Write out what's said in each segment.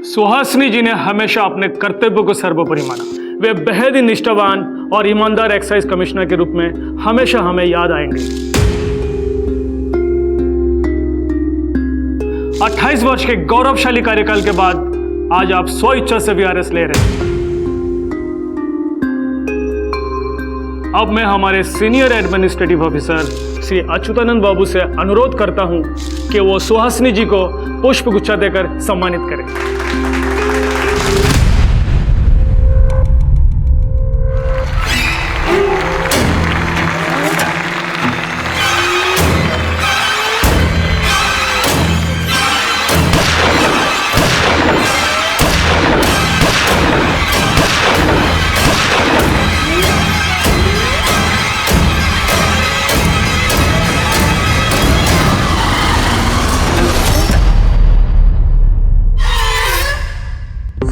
सुहासिनी जी ने हमेशा अपने कर्तव्य को सर्वोपरि माना। वे बेहद ही निष्ठावान और ईमानदार एक्साइज कमिश्नर के रूप में हमेशा हमें याद आएंगे। 28 वर्ष के गौरवशाली कार्यकाल के बाद आज आप स्व इच्छा से वीआरएस ले रहे हैं। अब मैं हमारे senior administrative officer Shri Achyutanand बाबू से अनुरोध करता हूं कि वो सुहासिनी जी को पुष्प गुच्छा देकर सम्मानित करें।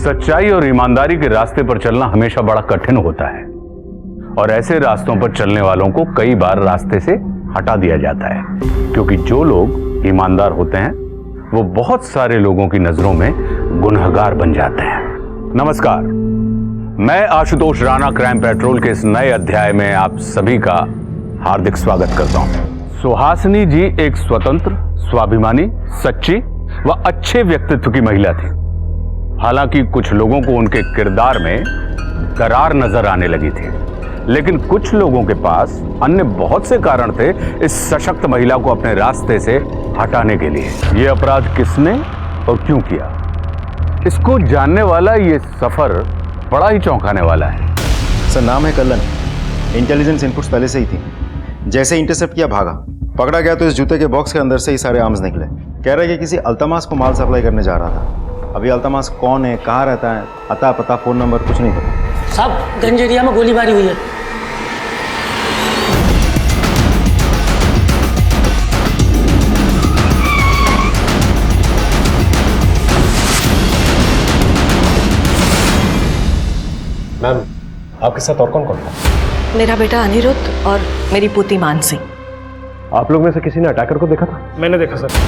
सच्चाई और ईमानदारी के रास्ते पर चलना हमेशा बड़ा कठिन होता है और ऐसे रास्तों पर चलने वालों को कई बार रास्ते से हटा दिया जाता है, क्योंकि जो लोग ईमानदार होते हैं वो बहुत सारे लोगों की नजरों में गुनहगार बन जाते हैं। नमस्कार, मैं आशुतोष राणा क्राइम पेट्रोल के इस नए अध्याय में आप सभी का हार्दिक स्वागत करता हूं। सुहासिनी जी एक स्वतंत्र, स्वाभिमानी, सच्ची व अच्छे व्यक्तित्व की महिला थी। हालांकि कुछ लोगों को उनके किरदार में दरार नजर आने लगी थी, लेकिन कुछ लोगों के पास अन्य बहुत से कारण थे इस सशक्त महिला को अपने रास्ते से हटाने के लिए। यह अपराध किसने और क्यों किया, इसको जानने वाला ये सफर बड़ा ही चौंकाने वाला है। सर, नाम है कल्लन। इंटेलिजेंस इनपुट्स पहले से ही थी। जैसे इंटरसेप्ट किया भागा, पकड़ा गया तो इस जूते के बॉक्स के अंदर से ही सारे आर्म्स निकले। कह रहा है कि किसी अल्तमास को माल सप्लाई करने जा रहा था। अभी अल्तमास कौन है, कहाँ रहता है, अता पता, फोन नंबर कुछ नहीं पता। साहब, गंज एरिया में गोलीबारी हुई है। मैम, आपके साथ और कौन कौन था? मेरा बेटा अनिरुद्ध और मेरी पोती मानसी। आप लोग में से किसी ने अटैकर को देखा था? मैंने देखा सर,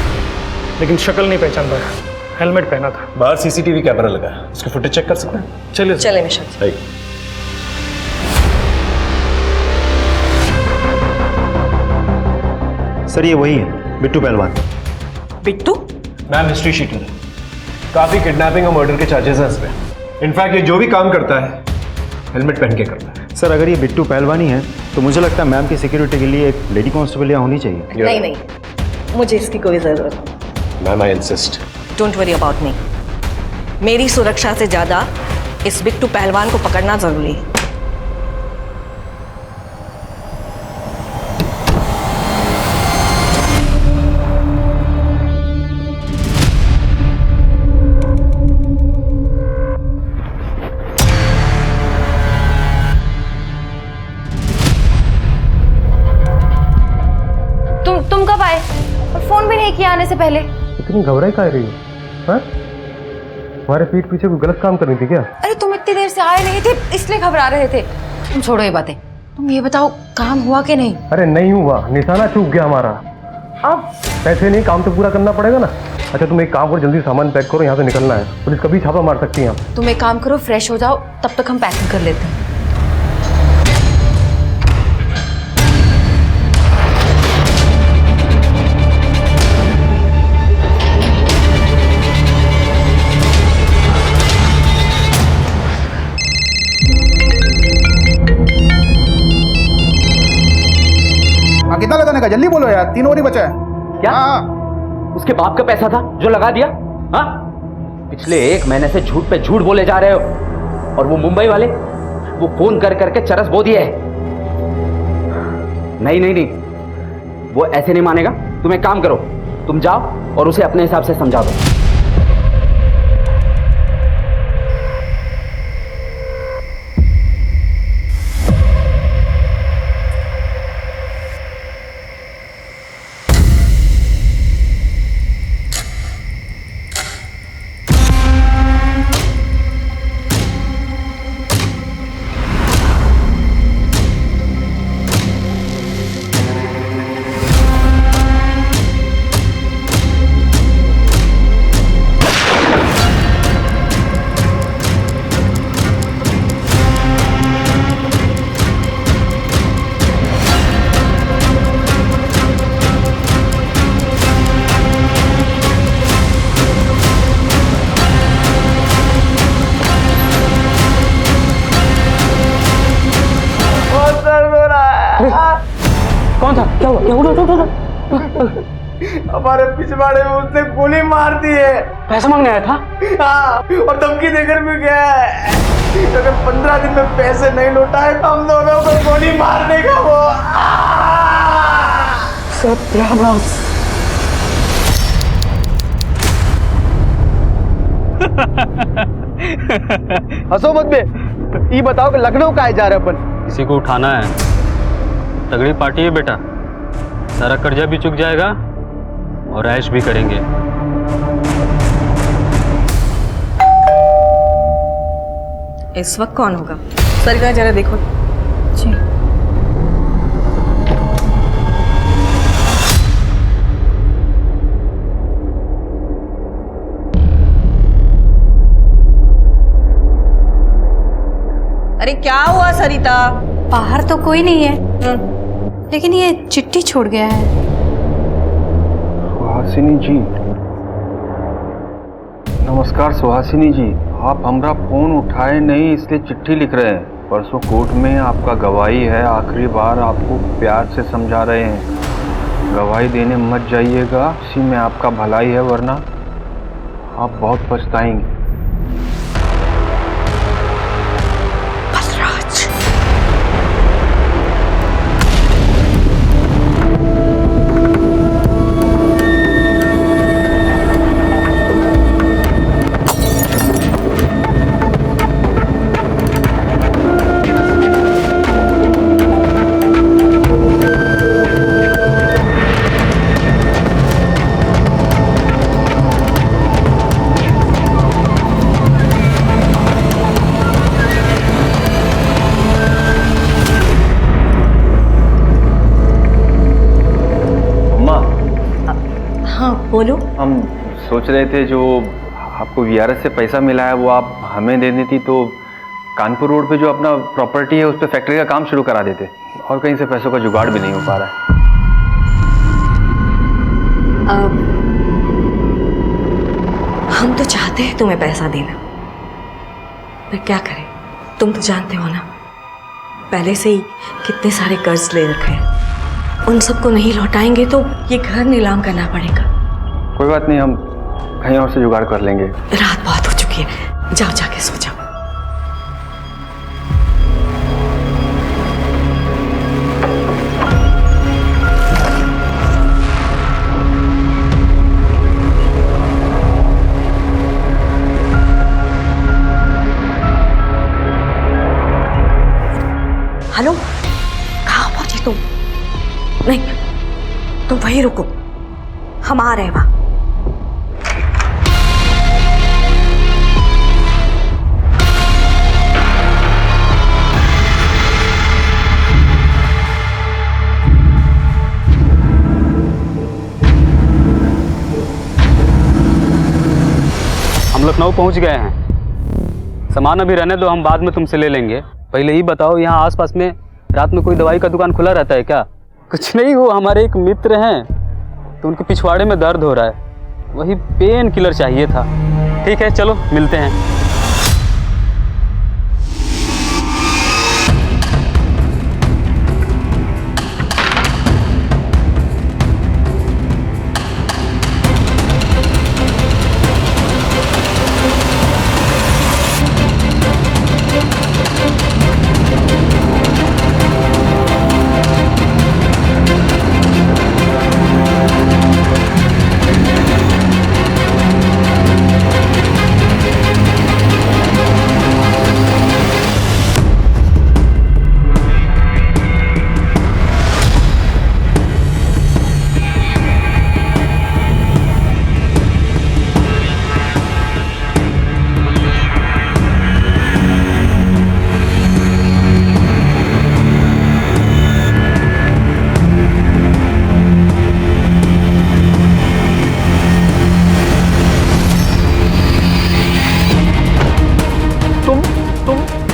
लेकिन शक्ल नहीं पहचान पाया। हेलमेट पहना था। बाहर सीसीटीवी कैमरा लगा है, उसकी फुटेज चेक कर सकते हैं? चलिए चले मिशन। सर, ये वही है, बिट्टू पहलवान। बिट्टू? मैम, हिस्ट्री शीट है, काफी किडनैपिंग और मर्डर के चार्जेस हैं इस पे। इनफैक्ट ये जो भी काम करता है हेलमेट पहन के करता है। सर, अगर ये बिट्टू पहलवान ही है तो मुझे लगता है मैम की सिक्योरिटी के लिए एक लेडी कांस्टेबल यहाँ होनी चाहिए। नहीं नहीं, मुझे इसकी कोई जरूरत नहीं। Ma'am, I insist. Don't worry about me. मेरी सुरक्षा से ज्यादा इस बिट्टू पहलवान को पकड़ना जरूरी है। तुम कब आए? और फोन भी नहीं किया आने से पहले। इतनी घबराई काहे रही है? हाँ? हमारे पीठ पीछे कोई गलत काम करनी थी क्या? अरे तुम इतनी देर से आए नहीं थे, इसलिए घबरा रहे थे। तुम छोड़ो ये बातें, तुम ये बताओ काम हुआ कि नहीं? अरे नहीं हुआ, निशाना चूक गया हमारा। अब पैसे नहीं, काम तो पूरा करना पड़ेगा ना। अच्छा, तुम एक काम करो, जल्दी सामान पैक करो, यहाँ से निकलना है। पुलिस कभी छापा मार सकती है। तुम एक काम करो, फ्रेश हो जाओ, तब तक हम पैकिंग कर लेते हैं। कितना लगाने का, जल्दी बोलो यार, 3 और ही बचा है। क्या? उसके बाप का पैसा था जो लगा दिया? हाँ, पिछले 1 महीने से झूठ पे झूठ बोले जा रहे हो। और वो मुंबई वाले, वो फोन कर करके चरस बो दिए है। नहीं नहीं नहीं, वो ऐसे नहीं मानेगा। तुम एक काम करो, तुम जाओ और उसे अपने हिसाब से समझा दो। क्या हुआ क्या हुआ? हमारे पिछवाड़े में उसने गोली मार दी है। पैसा मांगने आया था? हाँ, और धमकी देकर भी गया है, अगर 15 दिन में पैसे नहीं लौटाए हम दोनों को गोली मार देगा वो। सत्यानाश। हंसो मत बे, ये बताओ कि लखनऊ का जा रहे अपन? किसी को उठाना है। तगड़ी पार्टी है बेटा, सारा कर्जा भी चुक जाएगा और ऐश भी करेंगे। इस वक्त कौन होगा? सर का जरा देखो। जी। अरे क्या हुआ सरिता? बाहर तो कोई नहीं है, लेकिन ये चिट्ठी छोड़ गया है। सुहासिनी जी, नमस्कार सुहासिनी जी। आप हमारा फोन उठाए नहीं इसलिए चिट्ठी लिख रहे हैं। परसों कोर्ट में आपका गवाही है, आखिरी बार आपको प्यार से समझा रहे हैं, गवाही देने मत जाइएगा, इसी में आपका भलाई है, वरना आप बहुत पछताएंगे। बोलो। हम सोच रहे थे जो आपको वीआरएस से पैसा मिला है वो आप हमें दे देती तो कानपुर रोड पे जो अपना प्रॉपर्टी है उस पर फैक्ट्री का काम शुरू करा देते, और कहीं से पैसों का जुगाड़ भी नहीं हो पा रहा है। हम तो चाहते हैं तुम्हें पैसा देना, पर क्या करें, तुम तो जानते हो ना पहले से ही कितने सारे कर्ज ले रखे हैं, उन सबको नहीं लौटाएंगे तो ये घर नीलाम करना पड़ेगा। कोई बात नहीं, हम कहीं और से जुगाड़ कर लेंगे। रात बहुत हो चुकी है, जाओ जाके सो जाओ। हेलो, कहाँ पहुंची तुम? नहीं, तुम वहीं रुको, हम आ रहे हैं वहां। हम लखनऊ पहुंच गए हैं। सामान अभी रहने दो, हम बाद में तुमसे ले लेंगे। पहले ही बताओ, यहाँ आसपास में रात में कोई दवाई का दुकान खुला रहता है क्या? कुछ नहीं, वो हमारे एक मित्र हैं तो उनके पिछवाड़े में दर्द हो रहा है, वही पेन किलर चाहिए था। ठीक है, चलो मिलते हैं।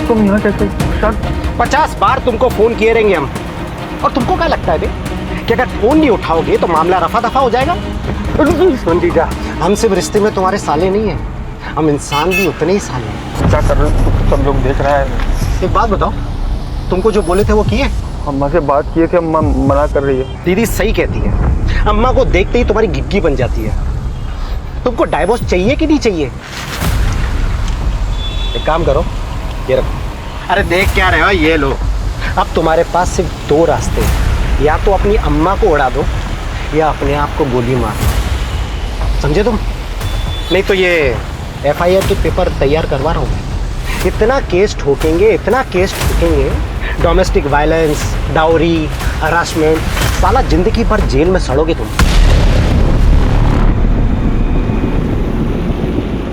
तुम यहाँ कैसे? 50 बार तुमको फोन किए रहेंगे हम, और तुमको क्या लगता है बे कि अगर फोन नहीं उठाओगे तो मामला रफा दफा हो जाएगा? सुन जीजा, हम सिर्फ रिश्ते में तुम्हारे साले नहीं हैं, हम इंसान भी उतने ही साले हैं। क्या कर रहे हो? सब लोग देख रहा है। एक बात बताओ, तुमको जो बोले थे वो किए? अम्मा से बात किए थे, अम्मा मना कर रही है। दीदी सही कहती है, अम्मा को देखते ही तुम्हारी गिग्गी बन जाती है। तुमको डाइवोर्स चाहिए कि नहीं चाहिए? एक काम करो, ये रखो। अरे देख क्या रहे हो, ये लो। अब तुम्हारे पास सिर्फ 2 रास्ते हैं, या तो अपनी अम्मा को उड़ा दो या अपने आप को गोली मार दो, समझे तुम? नहीं तो ये FIR के पेपर तैयार करवा रहा हूँ मैं। इतना केस ठोकेंगे, इतना केस ठोकेंगे, डोमेस्टिक वायलेंस, डाउरी, हरासमेंट, साला जिंदगी भर जेल में सड़ोगे तुम।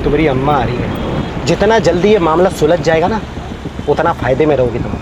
तुम्हारी अम्मा आ रही है, जितना जल्दी ये मामला सुलझ जाएगा ना, उतना फायदे में रहोगे तुम।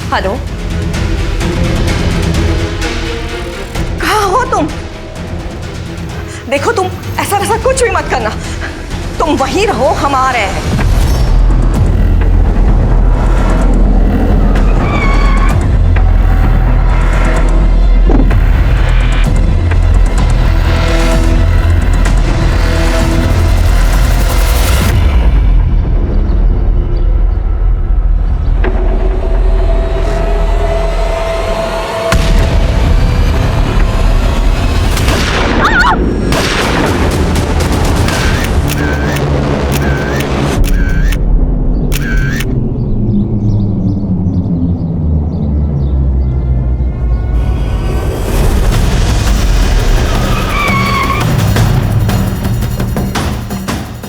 हेलो, कहाँ हो तुम? देखो तुम ऐसा वैसा कुछ भी मत करना, तुम वहीं रहो, हम आ रहे हैं।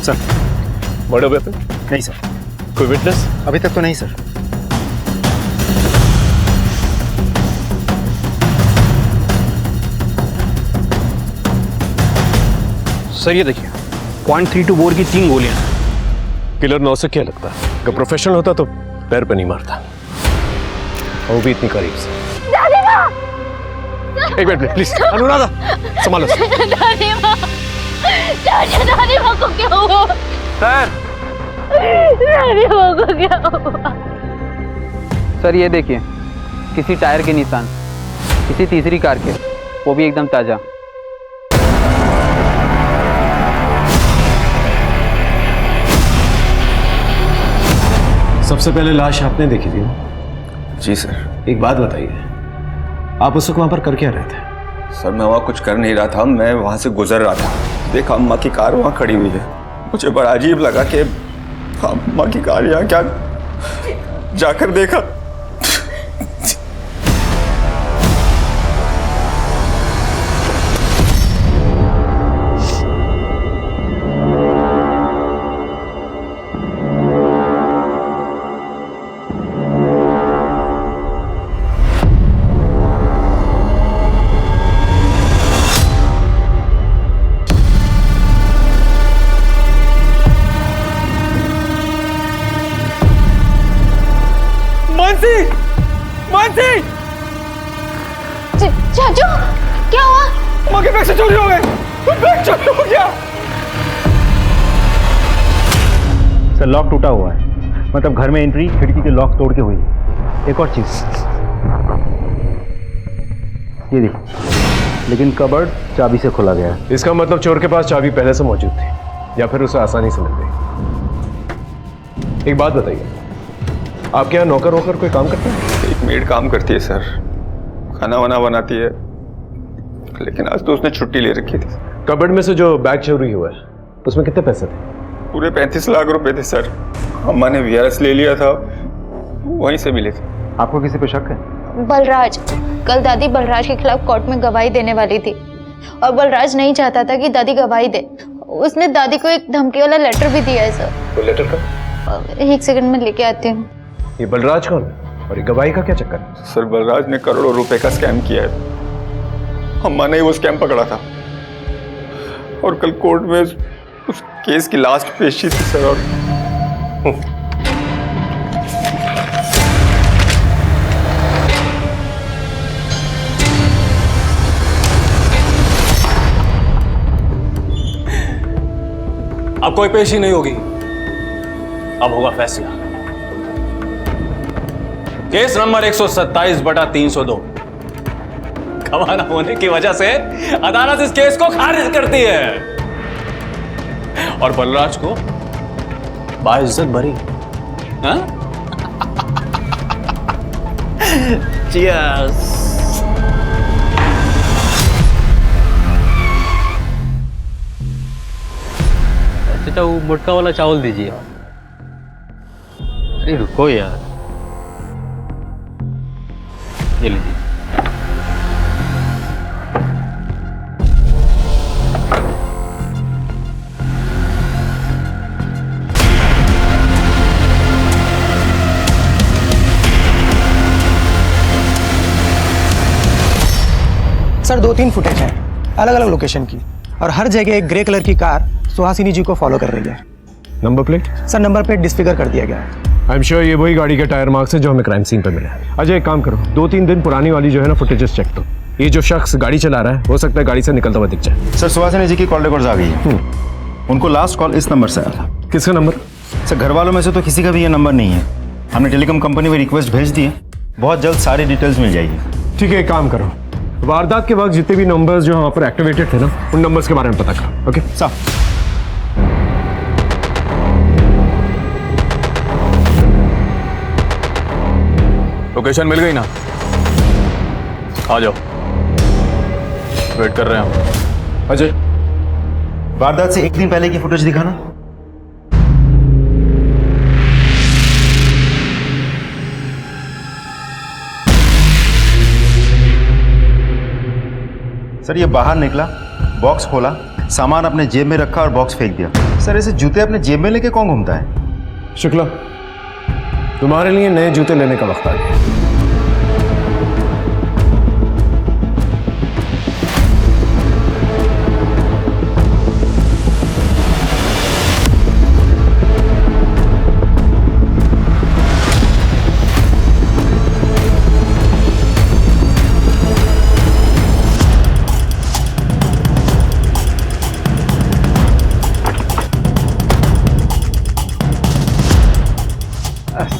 Sir, murder weapon? नहीं सर। कोई विटनेस? अभी तक तो नहीं सर। सर ये देखिए, .32 बोर की 3 गोलियां। किलर 9 से क्या लगता है? अगर प्रोफेशनल होता तो पैर पे नहीं मारता, वो भी इतनी करीब से। एक मिनट प्लीज, अनुराधा संभालो। दादी माँ को क्या हुआ? सर, दादी माँ को क्या हुआ? सर ये देखिए, किसी टायर के निशान, किसी तीसरी कार के, वो भी एकदम ताज़ा। सबसे पहले लाश आपने देखी थी ना? जी सर। एक बात बताइए, आप उस वक्त वहां पर कर क्या रहे थे? सर मैं वहाँ कुछ कर नहीं रहा था, मैं वहाँ से गुजर रहा था, देखा अम्मा की कार वहाँ खड़ी हुई है। मुझे बड़ा अजीब लगा कि अम्मा की कार यहाँ क्या, जाकर देखा चाचू क्या हुआ? अम्मा के बैग से चोरी हो गए, बैग चोरी हो गया। सर लॉक टूटा हुआ है, मतलब घर में एंट्री खिड़की के लॉक तोड़ के हुई है। एक और चीज ये देखिए, लेकिन कबर्ड चाबी से खोला गया है। इसका मतलब चोर के पास चाबी पहले से मौजूद थी, या फिर उसे आसानी से मिल गई। एक बात बताइए, आपके यहाँ नौकर वोकर कोई काम करता है? एक मेड काम करती है सर, खाना वाना बनाती है, लेकिन आज तो उसने छुट्टी ले रखी थी। कबर्ड में से जो बैग चोरी हुआ है उसमें कितने पैसे थे? पूरे 35 लाख रुपए थे सर। अम्मा ने वीआरएस ले लिया था, वहीं से मिले थे। आपको किसी पे शक है? बलराज, कल दादी बलराज के खिलाफ कोर्ट में गवाही देने वाली थी और बलराज नहीं चाहता था कि दादी गवाही दे। उसने दादी को एक धमकी वाला लेटर भी दिया है सर। तो लेटर का? एक सेकंड में लेके आती हूँ। ये बलराज कौन है और ये गवाही का क्या चक्कर है? सर बलराज ने करोड़ों रुपए का स्कैम किया है। अम्मा ने वो स्कैम पकड़ा था और कल कोर्ट में उस केस की लास्ट पेशी थी सर। और अब कोई पेशी नहीं होगी, अब होगा फैसला। केस नंबर 127/302 गवाह न होने की वजह से अदालत इस केस को खारिज करती है और बलराज को बाइज्जत भरी। हाँ? Cheers. चाचा वो मोटका वाला चावल दीजिए। अरे रुको यार, ये लीजिए। सर 2-3 फुटेज है अलग अलग लोकेशन की और हर जगह एक ग्रे कलर की कार सुहासिनी जी को फॉलो कर रही है। Number plate? Sir number plate disfigure कर दिया गया है। आई एम श्योर ये वही गाड़ी के टायर मार्क्स हैं जो हमें क्राइम सीन पे मिले हैं। अजय एक काम करो, 2-3 दिन पुरानी वाली जो है ना फुटेजेस चेक करो। ये जो शख्स गाड़ी चला रहा है हो सकता है गाड़ी से निकलता हुआ दिख जाए। सर सुहासिनी जी की कॉल रिकॉर्ड्स आ गई है। उनको लास्ट कॉल इस नंबर से आया था। किसका नंबर? सर घर वालों में से तो किसी का भी ये नंबर नहीं है। हमने टेलीकॉम कंपनी में रिक्वेस्ट भेज दी है, बहुत जल्द सारी डिटेल्स मिल जाएगी। ठीक है, एक काम करो, वारदात के वक्त जितने भी नंबर्स जो वहाँ पर एक्टिवेटेड थे ना उन नंबर्स के बारे में पता करो। ओके साहब। लोकेशन मिल गई ना? आ जाओ, वेट कर रहे हैं हम। अजय, वारदात से एक दिन पहले की फुटेज दिखाना। सर ये बाहर निकला, बॉक्स खोला, सामान अपने जेब में रखा और बॉक्स फेंक दिया। सर ऐसे जूते अपने जेब में लेके कौन घूमता है? शुक्ला, तुम्हारे लिए नए जूते लेने का वक्त आ गया।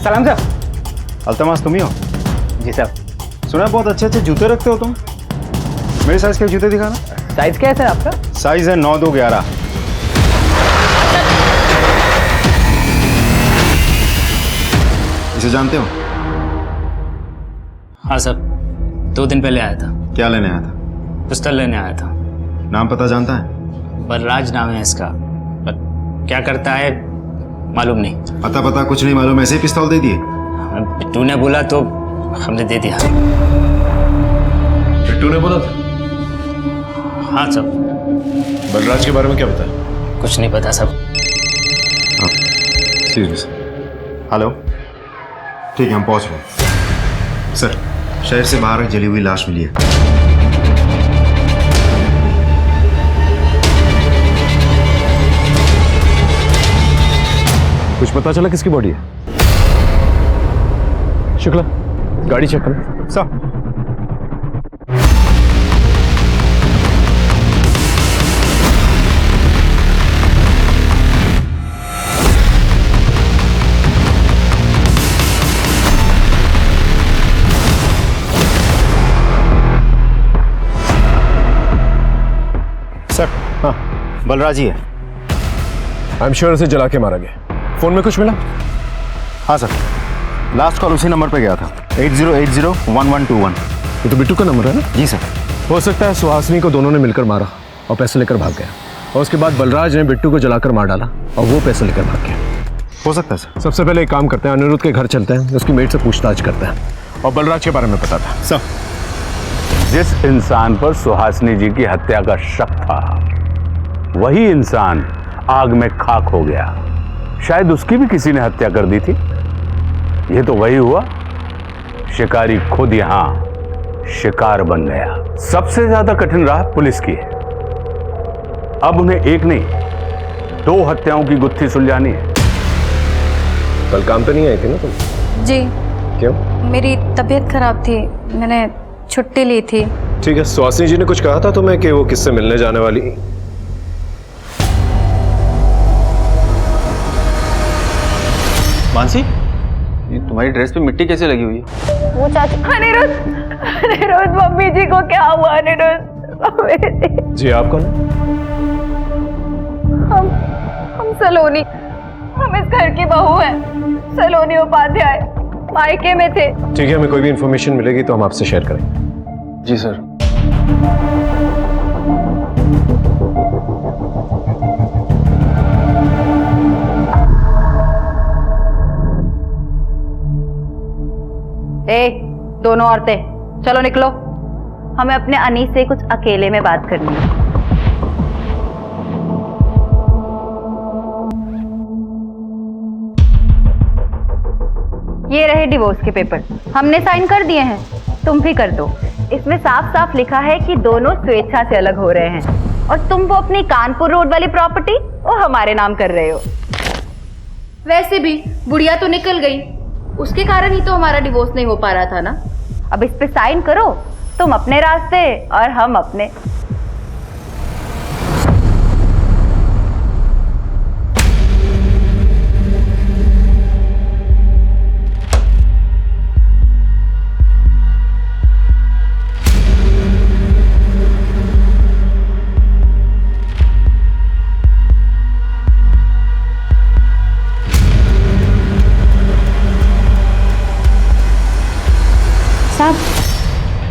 सलाम सर। अल्तमास तुम ही हो? जी सर। सुना बहुत अच्छे अच्छे जूते रखते हो तुम। मेरे साइज के जूते दिखाना। साइज क्या है सर आपका? साइज है 9-2-11। इसे जानते हो? हाँ सर, 2 दिन पहले आया था। क्या लेने आया था? पिस्टल लेने आया था। नाम पता जानता है? बलराज नाम है इसका, पर क्या करता है मालूम नहीं। अता पता कुछ नहीं मालूम, ऐसे ही पिस्तौल दे दिए? बिट्टू ने बोला तो हमने दे दिया। बिट्टू ने बोला था? हाँ सब। बलराज के बारे में क्या पता है? कुछ नहीं पता सब। हेलो, ठीक है हम पहुंच रहे। सर शहर से बाहर एक जली हुई लाश मिली है। कुछ पता चला किसकी बॉडी है? शुक्ला, गाड़ी चेक करो। सर सर, हाँ बलराज ही है। आई एम श्योर उसे जला के मारा गया। फोन में कुछ मिला? हाँ सर, लास्ट कॉल उसी नंबर पे गया था, 80801121। ये तो बिट्टू का नंबर है ना? जी सर। हो सकता है सुहासिनी को दोनों ने मिलकर मारा और पैसे लेकर भाग गया, और उसके बाद बलराज ने बिट्टू को जलाकर मार डाला और वो पैसे लेकर भाग गया। हो सकता है सर। सबसे पहले एक काम करते हैं, अनिरुद्ध के घर चलते हैं, उसकी मेड से पूछताछ करते हैं और बलराज के बारे में पता था। सर, जिस इंसान पर सुहासिनी जी की हत्या का शक था, वही इंसान आग में खाक हो गया। शायद उसकी भी किसी ने हत्या कर दी थी। यह तो वही हुआ, शिकारी खुद यहां शिकार बन गया। सबसे ज्यादा कठिन राह पुलिस की है। अब उन्हें एक नहीं 2 हत्याओं की गुत्थी सुलझानी है। कल काम पे नहीं आई थी ना तुम? जी। क्यों? मेरी तबीयत खराब थी, मैंने छुट्टी ली थी। ठीक है, सुहासिनी जी ने कुछ कहा था तुम्हें कि वो किससे मिलने जाने वाली? मानसी, ये तुम्हारी ड्रेस पे मिट्टी कैसे लगी हुई है? वो चाचा। अनिरुद्ध, मम्मी जी को क्या हुआ? अनिरुद्ध जी, आप कौन? हम सलोनी, हम इस घर की बहू हैं। सलोनी उपाध्याय, मायके में थे। ठीक है, हमें कोई भी इंफॉर्मेशन मिलेगी तो हम आपसे शेयर करेंगे। जी सर। दोनों औरतें चलो निकलो, हमें अपने अनीस से कुछ अकेले में बात करनी है। ये रहे डिवोर्स के पेपर, हमने साइन कर दिए हैं, तुम भी कर दो। इसमें साफ साफ लिखा है कि दोनों स्वेच्छा से अलग हो रहे हैं और तुम वो अपनी कानपुर रोड वाली प्रॉपर्टी वो हमारे नाम कर रहे हो। वैसे भी बुढ़िया तो निकल गई, उसके कारण ही तो हमारा डिवोर्स नहीं हो पा रहा था ना। अब इस पे साइन करो, तुम अपने रास्ते और हम अपने।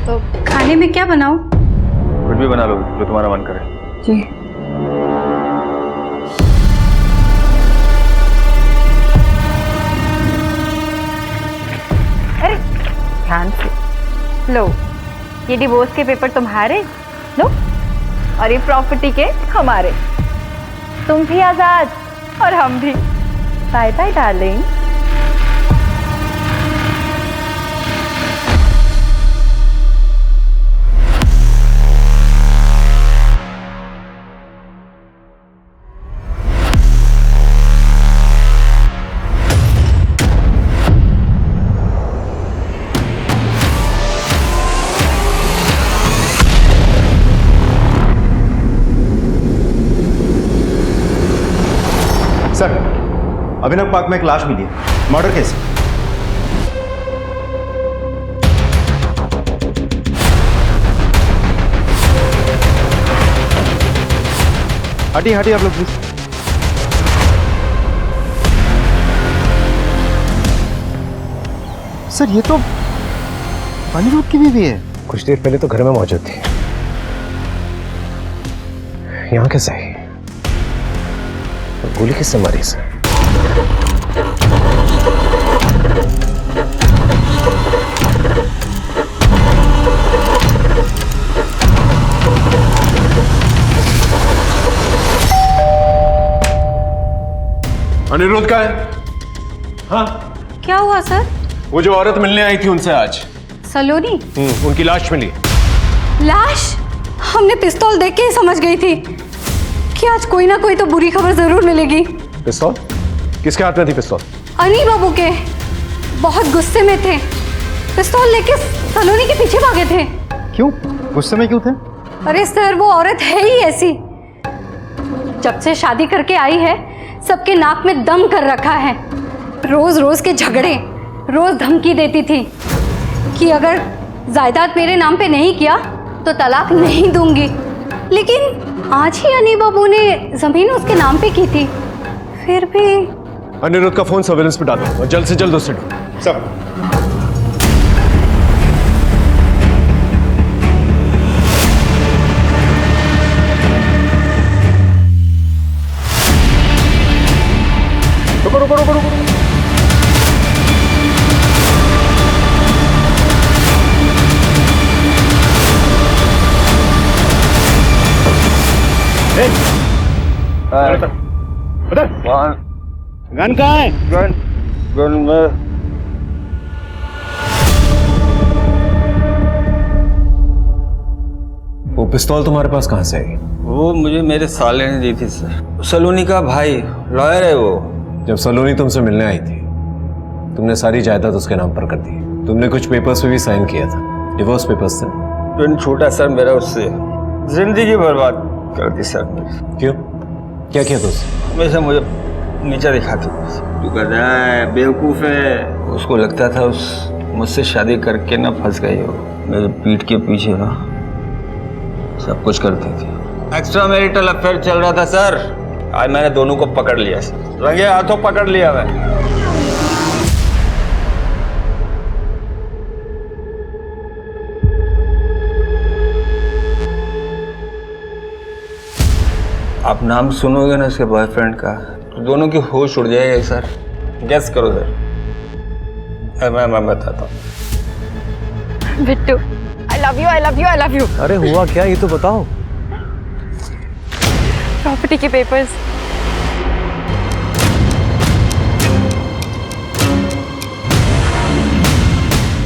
तो खाने में क्या बनाऊं? कुछ भी बना लो जो तुम्हारा मन करे। जी। अरे ध्यान से लो, ये डिवोर्स के पेपर तुम्हारे, लो, और ये प्रॉपर्टी के हमारे। तुम भी आजाद और हम भी। Bye bye darling. Sir, Abhinav park में एक लाश मिली है, मर्डर केस। हटिए हटिए आप लोग प्लीज। सर, ये तो अनिरुद्ध की बीवी है। कुछ देर पहले तो घर में मौजूद थी, यहाँ कैसे आई? गोली किससे मारी इसे? अनिरुद्ध का है? हाँ, क्या हुआ सर? वो जो औरत मिलने आई थी उनसे आज सलोनी? उनकी लाश मिली। लाश? हमने पिस्तौल देख के ही समझ गई थी कि आज कोई ना कोई तो बुरी खबर जरूर मिलेगी। पिस्तौल? किसके हाथ में थी पिस्तौल? अनी बाबू के। बहुत गुस्से में थे, पिस्तौल लेके सलोनी के पीछे भागे थे। क्यों? गुस्से में क्यों थे? अरे सर, वो औरत है ही ऐसी। जब से शादी करके आई है, सबके नाक में दम कर रखा है। रोज रोज के झगड़े, रोज धमकी देती थी कि अगर जायदाद मेरे नाम पे नहीं किया तो तलाक नहीं दूंगी। लेकिन आज ही अनी बाबू ने जमीन उसके नाम पे की थी, फिर भी अनिरुद्ध का फोन सर्वेलेंस पे डालो और जल्द से जल्द उससे ढूंढो। सब रुको रुको रुको रुको। गन कहाँ है? गन में वो पिस्तौल तुम्हारे पास कहाँ से आई? वो मुझे मेरे साले ने दी थी सर। सलोनी का भाई लॉयर है वो। जब सलोनी तुमसे मिलने आई थी तुमने सारी जायदाद उसके नाम पर कर दी। तुमने कुछ पेपर्स पे भी साइन किया था, डिवोर्स पेपर्स थे। पिन छूटा सर मेरा उससे, जिंदगी बर्बाद कर दी सर मेरी। क्यों, क्या किया था उसने? हमेशा मुझे नीचा दिखाती। तू गधा है, बेवकूफ़ है। उसको लगता था उस मुझसे शादी करके ना फंस गई हो। मेरे पीठ के पीछे ना सब कुछ करती थी। एक्स्ट्रा मैरिटल अफेयर चल रहा था सर। आज मैंने दोनों को पकड़ लिया सर, रंगे हाथों पकड़ लिया मैं। आप नाम सुनोगे ना उसके बॉयफ्रेंड का तो दोनों की होश उड़ जाएगी सर। गेस करो सर। मैं बताता हूँ। Bittu, I love you, I love you, I love you. अरे हुआ क्या ये तो बताओ। प्रॉपर्टी के पेपर्स।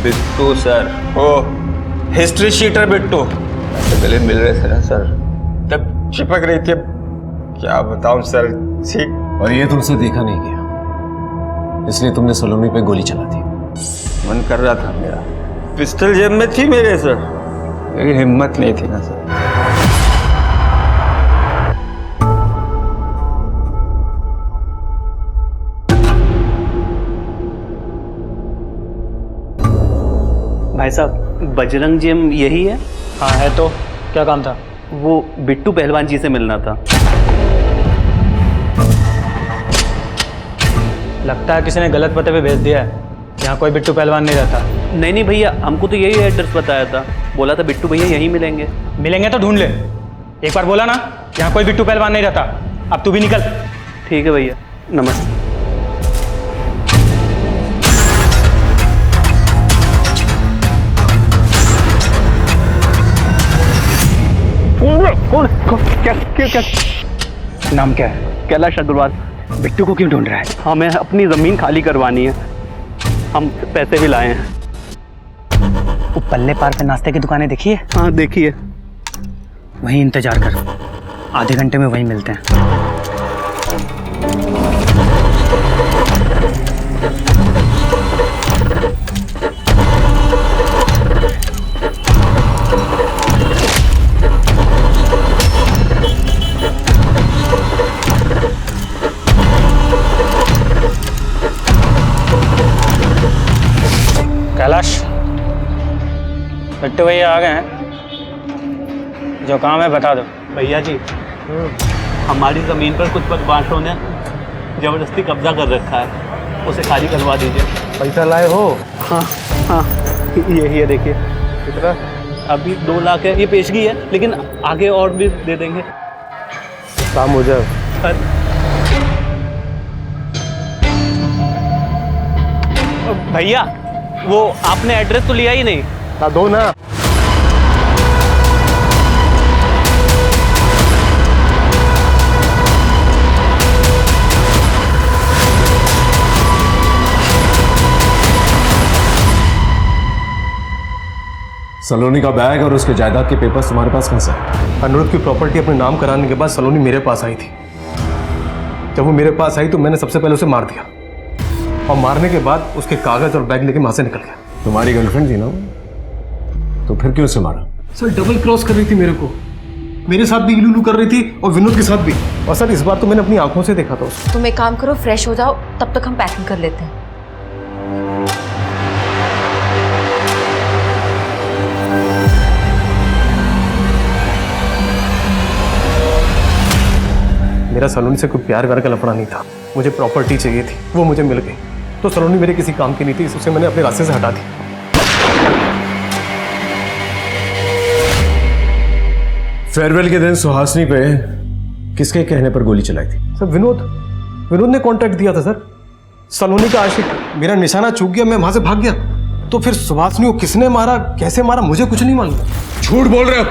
बिट्टू सर, ओ हिस्ट्री शीटर बिट्टू ऐसे गले मिल रहे थे ना सर, तब चिपक रही थी। क्या बताऊं सर। ठीक। और ये तुमसे देखा नहीं गया इसलिए तुमने सलोनी पे गोली चला दी। मन कर रहा था मेरा, पिस्टल जेब में थी मेरे सर, लेकिन हिम्मत नहीं थी ना सर। भाई साहब, बजरंग जिम यही है? हाँ है तो क्या काम था? वो बिट्टू पहलवान जी से मिलना था। लगता है किसी ने गलत पते पे भेज दिया है। यहाँ कोई बिट्टू पहलवान नहीं रहता। नहीं नहीं भैया, हमको तो यही एड्रेस बताया था। बोला था बिट्टू भैया यहीं मिलेंगे। मिलेंगे तो ढूंढ ले। एक बार बोला ना यहाँ कोई बिट्टू पहलवान नहीं रहता। अब तू भी निकल। ठीक है भैया, नमस्ते। क्या नाम क्या है? कैलाश अग्रवाल। बिट्टू को क्यों ढूंढ रहा है? हमें अपनी जमीन खाली करवानी है, हम पैसे भी लाए हैं। वो पल्ले पार पे नाश्ते की दुकानें देखी है? हाँ देखिए। वहीं इंतजार कर, आधे घंटे में वहीं मिलते हैं। कैलाश, बिट्टू भैया आ गए हैं। जो काम है बता दो। भैया जी, हमारी ज़मीन पर कुछ बदमाशों ने ज़बरदस्ती कब्जा कर रखा है, उसे खाली करवा दीजिए। पैसा लाए हो? हाँ हाँ, यही है देखिए। कितना? अभी 2 लाख है, ये पेशगी है, लेकिन आगे और भी दे देंगे। काम हो जाए। भैया, वो आपने एड्रेस तो लिया ही नहीं। ना दो ना। सलोनी का बैग और उसके जायदाद के पेपर्स तुम्हारे पास कहाँ से? अनिरुद्ध की प्रॉपर्टी अपने नाम कराने के बाद सलोनी मेरे पास आई थी। जब वो मेरे पास आई तो मैंने सबसे पहले उसे मार दिया, और मारने के बाद उसके कागज और बैग लेके वहां से निकल गया। तुम्हारी गर्लफ्रेंड थी ना, तो फिर क्यों उसे मारा? सर डबल क्रॉस कर रही थी मेरे को, मेरे साथ भी इलू कर रही थी और विनोद के साथ भी। और सर इस बार तो मैंने अपनी आंखों से देखा था उसको। तुम एक काम करो, फ्रेश हो जाओ, तब तक हम पैकिंग कर लेते हैं। मेरा सलोनी से कोई प्यार व्यार का लफड़ा नहीं था। मुझे प्रॉपर्टी चाहिए थी, वो मुझे मिल गई। तो सलोनी मेरे किसी काम की नहीं थी, इससे मैंने अपने रास्ते से हटा दी। फेयरवेल के दिन सुहासिनी पे किसके कहने पर गोली चलाई थी? सर विनोद ने कॉन्ट्रैक्ट दिया था सर। सलोनी का आशिक, मेरा निशाना चूक गया, मैं वहां से भाग गया। तो फिर सुहासिनी को किसने मारा, कैसे मारा, मुझे कुछ नहीं मालूम। झूठ बोल रहे हो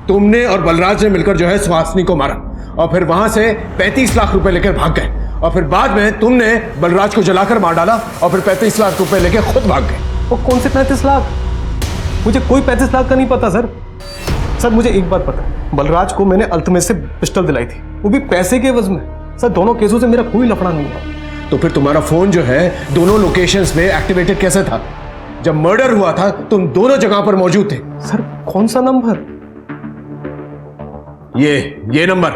तुमने और बलराज ने मिलकर जो है सुहासिनी को मारा और फिर वहां से 35 लाख रुपए लेकर भाग गए और फिर बाद में तुमने बलराज को जलाकर मार डाला और फिर 35 लाख रुपए लेकर खुद भाग गए। वो कौन से 35 लाख? मुझे कोई 35 लाख का नहीं पता सर। सर मुझे एक बात पता है, बलराज को मैंने अल्तमत से पिस्टल दिलाई थी, वो भी पैसे के एवज में। सर दोनों केसों से मेरा कोई लफड़ा नहीं है। तो फिर तुम्हारा फोन जो है दोनों लोकेशंस में एक्टिवेटेड कैसे था? जब मर्डर हुआ था तुम दोनों जगह पर मौजूद थे। सर कौन सा नंबर? ये नंबर।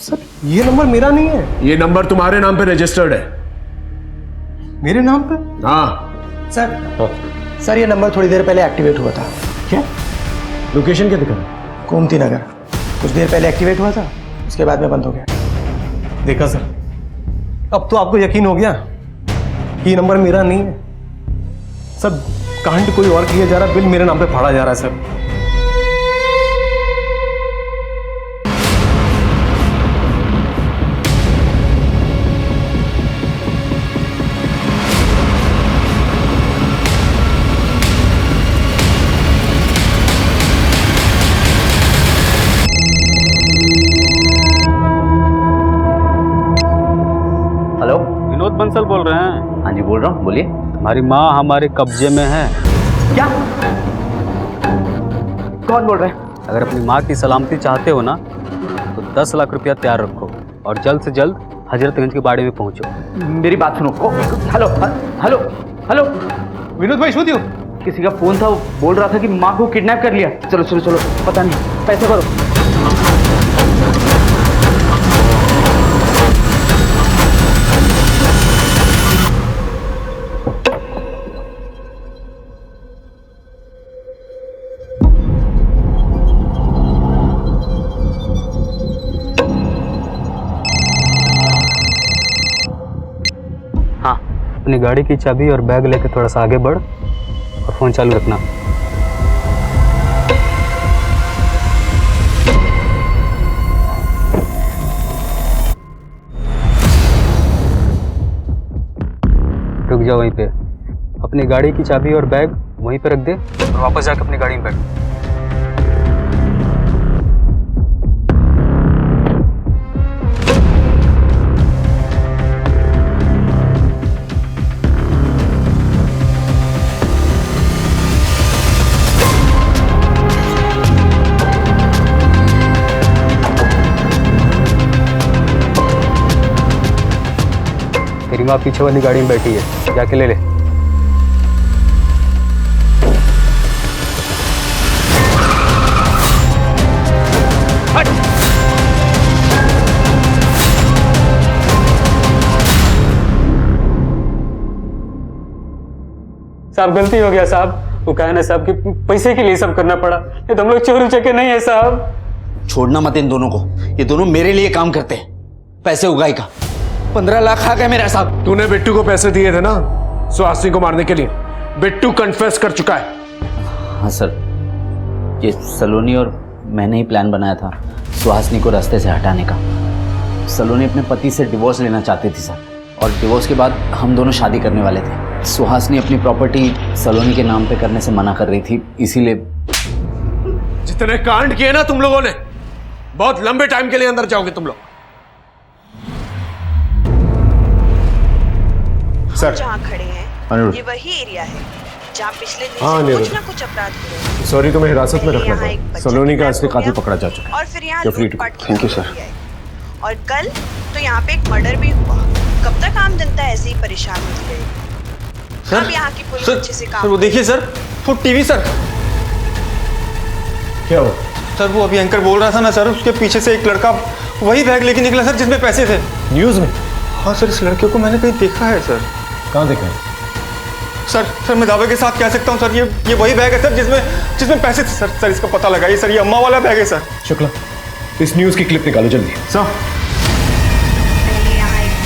सर ये नंबर मेरा नहीं है। ये नंबर तुम्हारे नाम पे रजिस्टर्ड है। मेरे नाम पे? हाँ सर ये नंबर थोड़ी देर पहले एक्टिवेट हुआ था। क्या? लोकेशन क्या दिखा? गोमती नगर। कुछ देर पहले एक्टिवेट हुआ था, उसके बाद में बंद हो गया। देखा सर, अब तो आपको यकीन हो गया कि ये नंबर मेरा नहीं है। सर कांड कोई और किया जा रहा, बिल मेरे नाम पे फाड़ा जा रहा है सर। विनोद बंसल बोल रहे हैं? हाँ जी बोल रहा हूँ, बोलिए। हमारी माँ हमारे कब्जे में है। क्या? कौन बोल रहे हैं? अगर अपनी माँ की सलामती चाहते हो ना तो 10 लाख रुपया तैयार रखो और जल्द से जल्द हजरतगंज के बाड़े में पहुंचो। मेरी बात सुनो। हेलो हेलो हेलो विनोद भाई शोधियो, किसी का फोन था, वो बोल रहा था कि माँ को किडनैप कर लिया। चलो चलो चलो, पता नहीं, पैसे भरो। अपनी गाड़ी की चाबी और बैग लेके थोड़ा सा आगे बढ़ और फोन चालू रखना। रुक जाओ वहीं पे, अपनी गाड़ी की चाबी और बैग वहीं पे रख दे और वापस जाके अपनी गाड़ी में बैठ। तेरी माँ पीछे वाली गाड़ी में बैठी है, जाके ले ले। साहब गलती हो गया साहब, वो कहा ना साहब कि पैसे के लिए सब करना पड़ा, ये तो हम लोग चोरी चके नहीं है साहब। छोड़ना मत इन दोनों को, ये दोनों मेरे लिए काम करते हैं। पैसे उगाई का 15 लाख आ गए मेरा साहब। तूने बिट्टू को पैसे दिए थे ना सुहासिनी को मारने के लिए? बिट्टू कन्फेस कर चुका है। हाँ सर, ये सलोनी और मैंने ही प्लान बनाया था सुहासिनी को रास्ते से हटाने का। सलोनी अपने पति से डिवोर्स लेना चाहती थी सर, और डिवोर्स के बाद हम दोनों शादी करने वाले थे। सुहासिनी अपनी प्रॉपर्टी सलोनी के नाम पे करने से मना कर रही थी, इसीलिए। जितने कांड किए ना तुम लोगों ने, बहुत लंबे टाइम के लिए अंदर जाओगे तुम लोग। सर जहाँ खड़े हैं ये वही एरिया है जहाँ पिछले दिन से कुछ ना कुछ अपराध हुए। सॉरी, तुम्हें हिरासत में रखना पड़ा। सलोनी का असली कातिल पकड़ा जा चुका है और फिर यहाँ लूटपाट। Thank you sir. और कल तो यहाँ पे एक मर्डर भी हुआ। कब तक आम जनता ऐसे ही परेशान होती रहेगी? सर यहाँ की पुलिस अच्छे से काम। सर वो देखिए सर, फुट टीवी सर। क्या हुआ? सर वो अभी एंकर बोल रहा था ना सर, उसके पीछे से एक लड़का वही बैग लेके निकला सर जिसमें पैसे थे। न्यूज में? हाँ सर, इस लड़के को मैंने कहीं देखा है सर। कहाँ देखा है? सर मैं दावे के साथ कह सकता हूँ सर, ये वही बैग है सर जिसमें पैसे थे सर। सर इसका पता लगाइए सर, ये अम्मा वाला बैग है सर। शुक्ला, इस न्यूज की क्लिप निकालो जल्दी। पहले यहाँ एक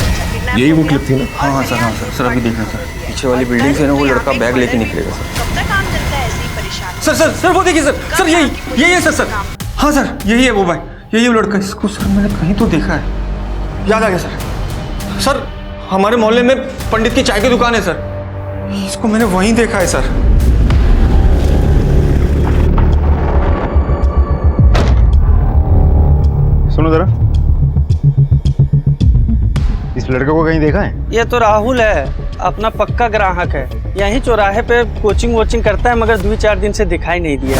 यही वो क्लिप थी ना? हाँ सर, सर अभी देखना सर, पीछे वाली बिल्डिंग से ना वो लड़का बैग लेके निकलेगा सर। कब तक काम चलता है ऐसे ही परेशान? सर वो देखिए सर यही है सर। हाँ सर यही है वो भाई, यही वो लड़का। इसको सर मैंने कहीं तो देखा है, याद आ गया सर। सर हमारे मोहल्ले में पंडित की चाय की दुकान है सर, इसको मैंने वहीं देखा है सर। सुनो जरा, इस लड़के को कहीं देखा है? ये तो राहुल है, अपना पक्का ग्राहक है। यहीं चौराहे पे कोचिंग वोचिंग करता है, मगर 2-4 दिन से दिखाई नहीं दिया।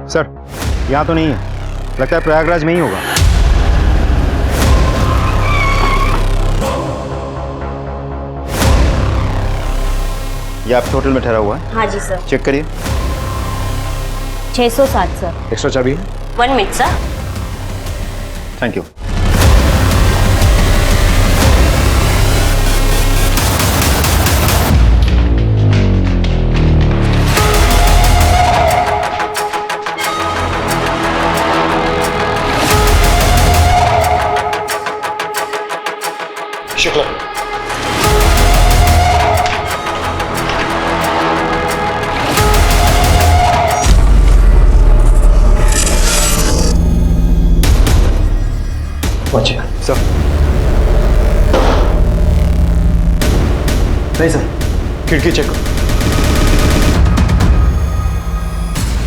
सर यहाँ तो नहीं है, लगता है प्रयागराज में ही होगा। ये आपके होटल में ठहरा हुआ है? हाँ जी सर। चेक करिए। 607 सर। एक्स्ट्रा चाबी है? 1 मिनट सर। Thank you. शुक्रिया। सर नहीं सर, खिड़की चेक करो।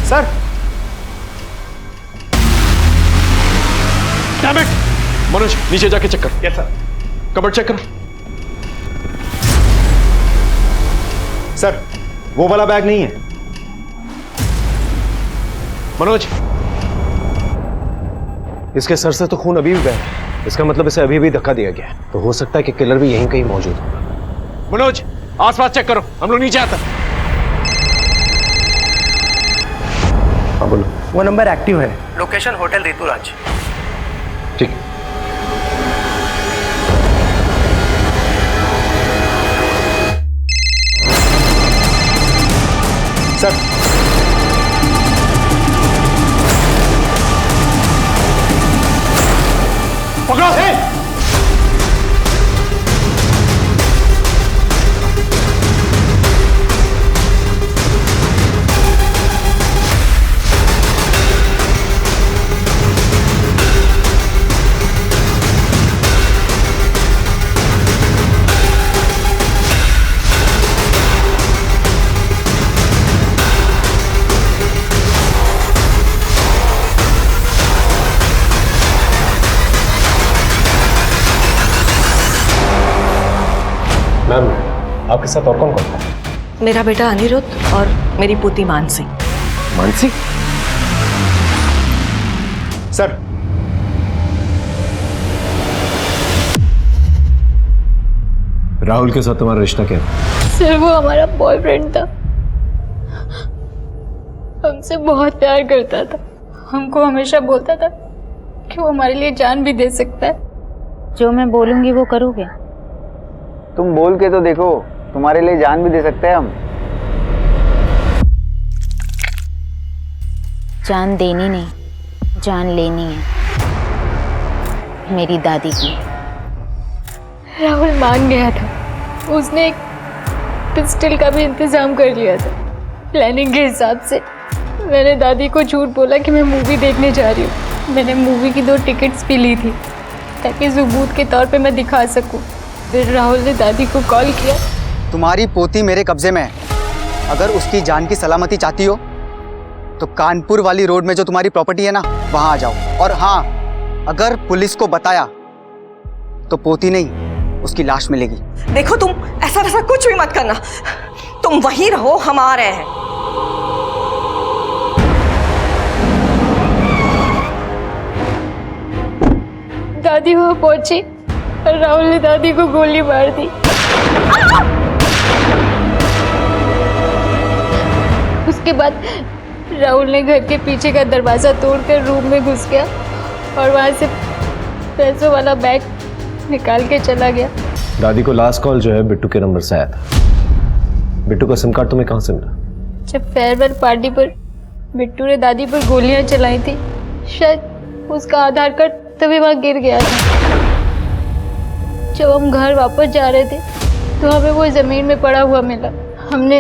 Sir damn it! मनोज नीचे जाके चेक कर। Yes sir. कबर्ड चेक करो। सर वो वाला बैग नहीं है। मनोज, इसके सर से तो खून अभी भी बह रहा है, इसका मतलब इसे अभी भी धक्का दिया गया है, तो हो सकता है कि किलर भी यहीं कहीं मौजूद हो। मनोज आसपास चेक करो, हम लोग नीचे आते हैं। हाँ बोलो। वो नंबर एक्टिव है, लोकेशन होटल ऋतुराज। ठीक है। सर पकड़ो। मैम आपके साथ और कौन कौन था? मेरा बेटा अनिरुद्ध और मेरी पुत्री मानसी। मानसी? सर राहुल के साथ तुम्हारा रिश्ता क्या है? सर वो हमारा बॉयफ्रेंड था, हमसे बहुत प्यार करता था, हमको हमेशा बोलता था कि वो हमारे लिए जान भी दे सकता है। जो मैं बोलूंगी वो करोगे? तुम बोल के तो देखो, तुम्हारे लिए जान भी दे सकते हैं हम। जान देनी नहीं, जान लेनी है, मेरी दादी की। राहुल मान गया था, उसने एक पिस्टल का भी इंतजाम कर लिया था। प्लानिंग के हिसाब से मैंने दादी को झूठ बोला कि मैं मूवी देखने जा रही हूँ। मैंने मूवी की 2 टिकट्स भी ली थी ताकि सबूत के तौर पे मैं दिखा सकूँ। फिर राहुल ने दादी को कॉल किया। तुम्हारी पोती मेरे कब्जे में है, अगर उसकी जान की सलामती चाहती हो तो कानपुर वाली रोड में जो तुम्हारी प्रॉपर्टी है ना, वहां आ जाओ। और हाँ, अगर पुलिस को बताया तो पोती नहीं, उसकी लाश मिलेगी। देखो तुम ऐसा वैसा कुछ भी मत करना, तुम वहीं रहो, हम आ रहे हैं। दादी वहां पहुंची और राहुल ने दादी को गोली मार दी। उसके बाद राहुल ने घर के पीछे का दरवाजा तोड़कर रूम में घुस गया और वहां से पैसों वाला बैग निकाल के चला गया। दादी को लास्ट कॉल जो है बिट्टू के नंबर से आया था। बिट्टू का सिम कार्ड तुम्हें कहाँ से मिला? जब फेयरवेल पार्टी पर बिट्टू ने दादी पर गोलियां चलाई थी, शायद उसका आधार कार्ड तभी वहाँ गिर गया था। जब हम घर वापस जा रहे थे तो हमें वो ज़मीन में पड़ा हुआ मिला। हमने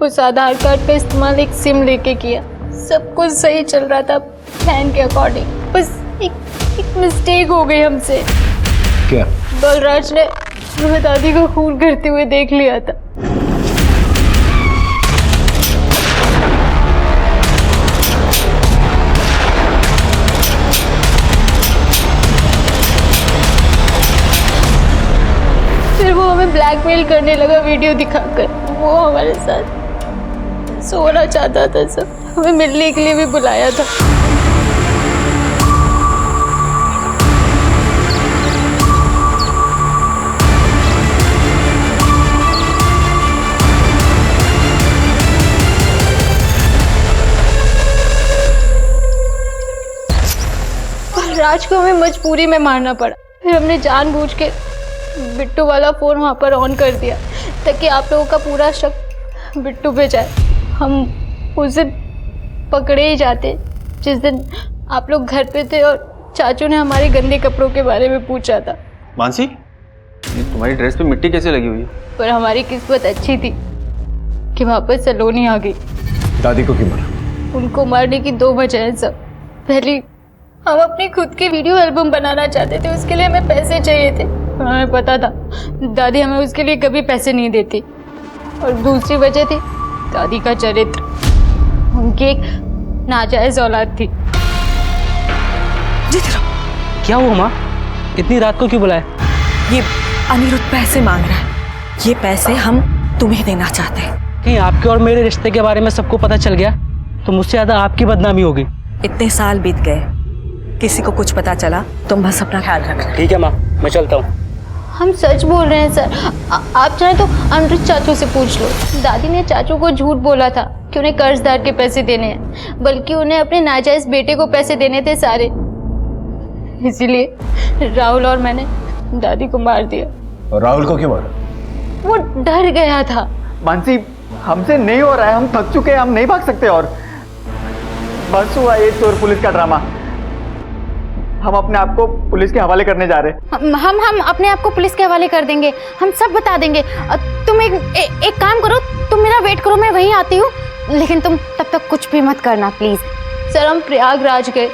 उस आधार कार्ड का इस्तेमाल एक सिम लेके किया। सब कुछ सही चल रहा था प्लान के अकॉर्डिंग, बस एक मिस्टेक हो गई हमसे। क्या? बलराज ने हमें दादी को खून करते हुए देख लिया था। फिर वो हमें ब्लैकमेल करने लगा वीडियो दिखाकर। वो हमारे साथ सोना चाहता था, सब हमें मिलने के लिए भी बुलाया था। राज को हमें मजबूरी में मारना पड़ा। फिर हमने जानबूझ के बिट्टू वाला फ़ोन वहाँ पर ऑन कर दिया ताकि आप लोगों का पूरा शक बिट्टू पे जाए। हम उस दिन पकड़े ही जाते जिस दिन आप लोग घर पे थे और चाचू ने हमारे गंदे कपड़ों के बारे में पूछा था। मानसी, ये तुम्हारी ड्रेस पे मिट्टी कैसे लगी हुई है? पर हमारी किस्मत अच्छी थी कि वहाँ पर सलोनी आ गई। दादी को क्यों मारा? उनको मारने की 2 वजह हैं सब। पहली, हम अपनी खुद की वीडियो एल्बम बनाना चाहते थे, उसके लिए हमें पैसे चाहिए थे। हमें पता था दादी हमें उसके लिए कभी पैसे नहीं देती। और दूसरी वजह थी दादी का चरित्र। उनकी एक नाजायज औलाद थी। क्या हुआ माँ? इतनी रात को क्यों बुलाया? ये अनिरुद्ध पैसे मांग रहा है। ये पैसे हम तुम्हें देना चाहते हैं। कहीं आपके और मेरे रिश्ते के बारे में सबको पता चल गया तो मुझसे ज्यादा आपकी बदनामी होगी। इतने साल बीत गए, किसी को कुछ पता चला, तुम बस अपना ख्याल रखना। ठीक है माँ, मैं चलता हूँ। हम सच बोल रहे हैं सर। आप चाहे तो अनिरुद्ध चाचू से पूछ लो। दादी ने चाचू को झूठ बोला था कि उन्हें कर्जदार के पैसे देने हैं, बल्कि उन्हें अपने नाजायज बेटे को पैसे देने थे सारे। इसीलिए राहुल और मैंने दादी को मार दिया। और राहुल को क्यों मारा? वो डर गया था। मानसी, हमसे नहीं हो रहा है, हम थक चुके हैं, हम नहीं भाग सकते और बस हुआ ये चोर पुलिस का ड्रामा। हम अपने आप को पुलिस के हवाले करने जा रहे हैं। हम अपने आप को पुलिस के हवाले कर देंगे, हम सब बता देंगे। तुम एक काम करो, तुम मेरा वेट करो, मैं वहीं आती हूँ, लेकिन तुम तब तक कुछ भी मत करना प्लीज। सर, हम प्रयागराज गए,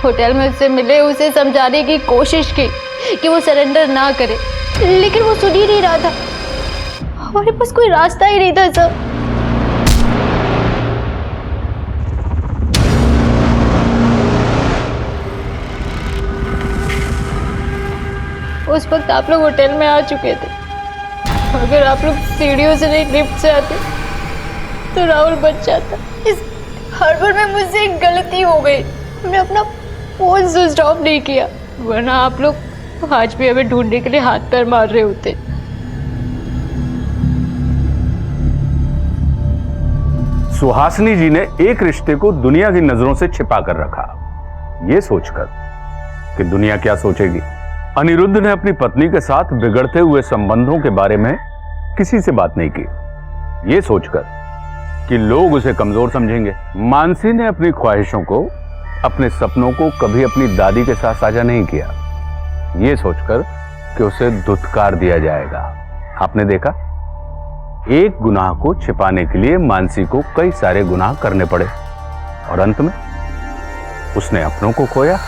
होटल में उससे मिले, उसे समझाने की कोशिश की कि वो सरेंडर ना करे, लेकिन वो सुन ही नहीं रहा था। हमारे पास कोई रास्ता ही नहीं था सर। उस वक्त आप लोग होटल में आ चुके थे। अगर आप लोग सीढ़ियों से नहीं लिफ्ट से आते तो राहुल बच जाता। इस हड़बड़ में मुझसे एक गलती हो गई, हमने अपना फोन स्विच ऑफ नहीं किया, वरना आप लोग आज भी हमें ढूंढने के लिए हाथ पैर मार रहे होते। सुहासिनी जी ने एक रिश्ते को दुनिया की नजरों से छिपा कर रखा, ये सोचकर कि दुनिया क्या सोचेगी। अनिरुद्ध ने अपनी पत्नी के साथ बिगड़ते हुए संबंधों के बारे में किसी से बात नहीं की, ये सोचकर कि लोग उसे कमजोर समझेंगे। मानसी ने अपनी ख्वाहिशों को, अपने सपनों को कभी अपनी दादी के साथ साझा नहीं किया, ये सोचकर कि उसे धुतकार दिया जाएगा। आपने देखा, एक गुनाह को छिपाने के लिए मानसी को कई सारे गुनाह करने पड़े और अंत में उसने अपनों को खोया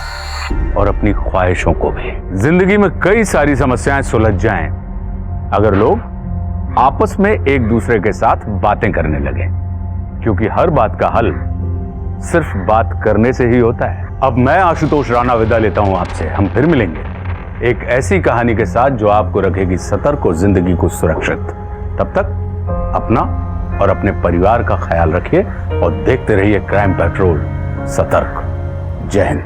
और अपनी ख्वाहिशों को भी। जिंदगी में कई सारी समस्याएं सुलझ जाएं अगर लोग आपस में एक दूसरे के साथ बातें करने लगे, क्योंकि हर बात का हल सिर्फ बात करने से ही होता है। अब मैं आशुतोष राणा विदा लेता हूं आपसे। हम फिर मिलेंगे एक ऐसी कहानी के साथ जो आपको रखेगी सतर्क और जिंदगी को सुरक्षित। तब तक अपना और अपने परिवार का ख्याल रखिए और देखते रहिए क्राइम पेट्रोल। सतर्क। जय हिंद।